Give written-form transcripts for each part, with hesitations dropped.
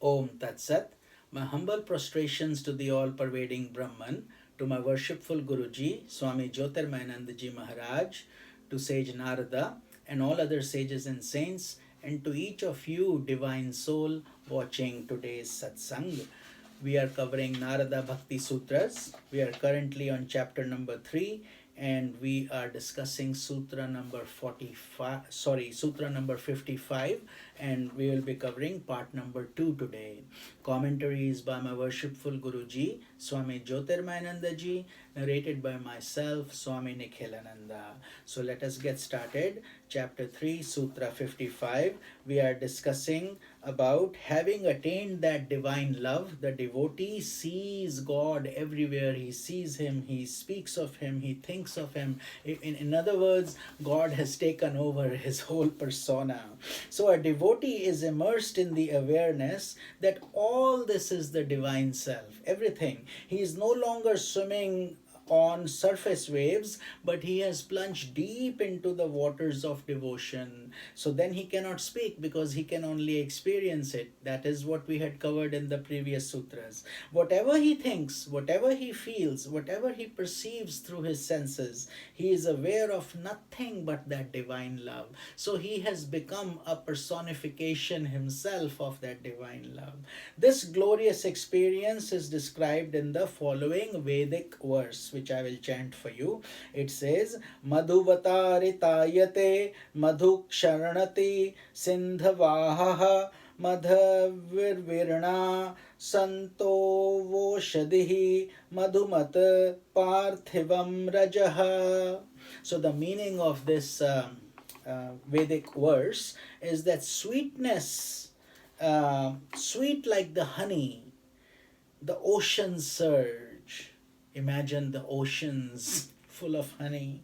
Om Tat Sat. My humble prostrations to the all-pervading Brahman, to my worshipful Guruji, Swami Jyotirmayanandaji Maharaj, to sage Narada, and all other sages and saints, and to each of you, divine soul, watching today's satsang. We are covering Narada Bhakti Sutras. We are currently on chapter number 3, and we are discussing Sutra number 55, and we will be covering part number 2 today. Commentaries by my worshipful Guruji, Swami Jyotirmayanandaji, narrated by myself, Swami Nikhilananda. So let us get started. Chapter 3, Sutra 55. We are discussing about having attained that divine love. The devotee sees God everywhere. He sees Him, he speaks of Him, he thinks of Him. In other words, God has taken over his whole persona. So a devotee is immersed in the awareness that all this is the divine self, everything. He is no longer swimming on surface waves, but he has plunged deep into the waters of devotion. So then he cannot speak because he can only experience it. That is what we had covered in the previous sutras. Whatever he thinks, whatever he feels, whatever he perceives through his senses, he is aware of nothing but that divine love. So he has become a personification himself of that divine love. This glorious experience is described in the following Vedic verse, which I will chant for you. It says, Madhuvataritāyate madhuksharanati sindhavahaha madhavirvirna santo voshadihi madhumat parthivam rajaha. So the meaning of this Vedic verse is that sweetness, sweet like the honey, the ocean surge. Imagine the oceans full of honey.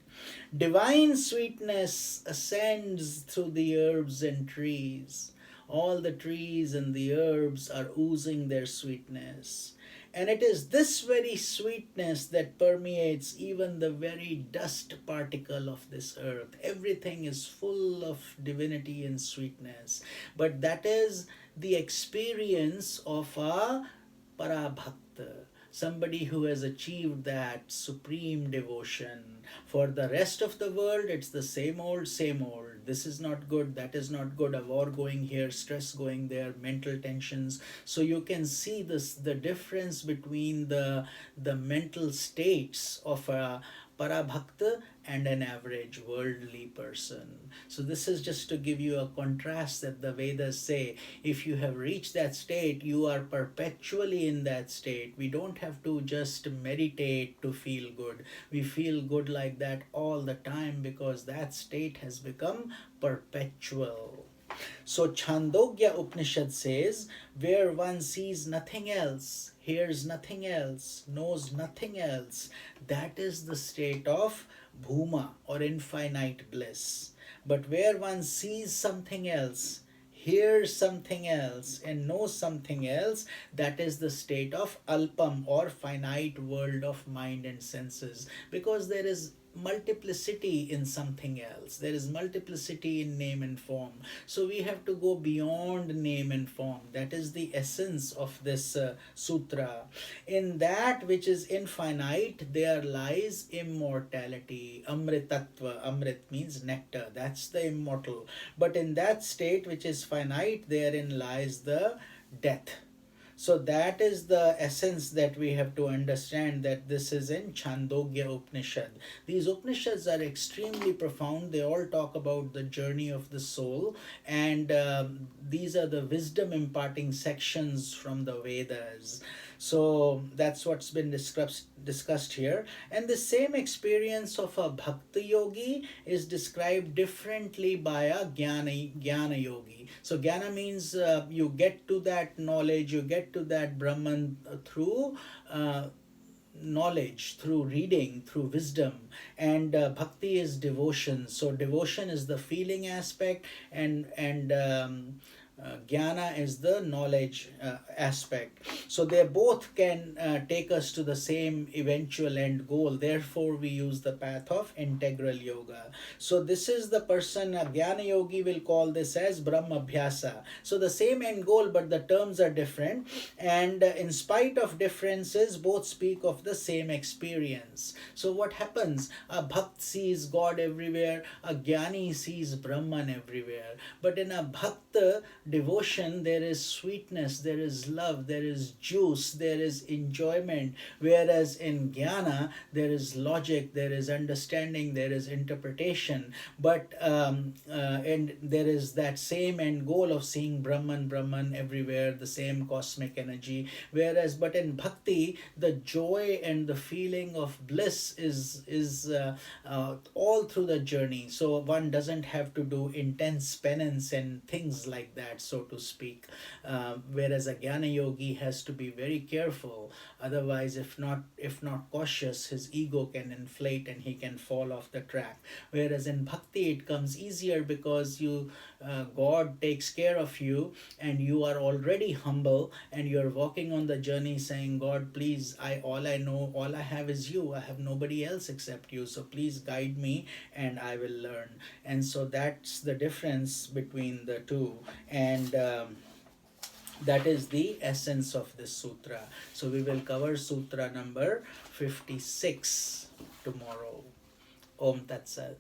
Divine sweetness ascends through the herbs and trees. All the trees and the herbs are oozing their sweetness. And it is this very sweetness that permeates even the very dust particle of this earth. Everything is full of divinity and sweetness. But that is the experience of a parabhakta, somebody who has achieved that supreme devotion. For the rest of the world, it's the same old, same old. This is not good, that is not good, a war going here, stress going there, mental tensions. So you can see this, the difference between the mental states of a parabhakta and an average worldly person. So this is just to give you a contrast that the Vedas say, if you have reached that state, you are perpetually in that state. We don't have to just meditate to feel good. We feel good like that all the time because that state has become perpetual. So Chandogya Upanishad says, where one sees nothing else, hears nothing else, knows nothing else, that is the state of bhuma or infinite bliss. But where one sees something else, hears something else, and knows something else, that is the state of alpam or finite world of mind and senses, because there is multiplicity in something else. There is multiplicity in name and form. So we have to go beyond name and form. That is the essence of this sutra. In that which is infinite, there lies immortality. Amritatva. Amrit means nectar. That's the immortal. But in that state which is finite, therein lies the death. So that is the essence that we have to understand, that this is in Chandogya Upanishad. These Upanishads are extremely profound. They all talk about the journey of the soul, and these are the wisdom imparting sections from the Vedas. So that's what's been discussed here. And the same experience of a Bhakti Yogi is described differently by a Jnana Yogi. So Jnana means you get to that knowledge, you get to that Brahman through knowledge, through reading, through wisdom. And bhakti is devotion. So devotion is the feeling aspect, and Jnana is the knowledge aspect. So they both can take us to the same eventual end goal. Therefore, we use the path of integral yoga. So this is the person, a Jnana yogi will call this as Brahma Abhyasa. So the same end goal, but the terms are different. And in spite of differences, both speak of the same experience. So what happens? A Bhakt sees God everywhere, a Jnani sees Brahman everywhere. But in a Bhakt devotion, there is sweetness, there is love, there is juice, there is enjoyment. Whereas in Jnana, there is logic, there is understanding, there is interpretation. But and there is that same end goal of seeing Brahman everywhere, the same cosmic energy. Whereas, but in Bhakti, the joy and the feeling of bliss is all through the journey. So one doesn't have to do intense penance and things like that, so to speak. Whereas a Jnana yogi has to be very careful. Otherwise, if not cautious, his ego can inflate and he can fall off the track. Whereas in Bhakti, it comes easier because God takes care of you, and you are already humble, and you're walking on the journey saying, God, please, all I know, all I have is you. I have nobody else except you. So please guide me and I will learn. And so that's the difference between the two. And that is the essence of this sutra. So we will cover sutra number 56 tomorrow. Om Tat Sat.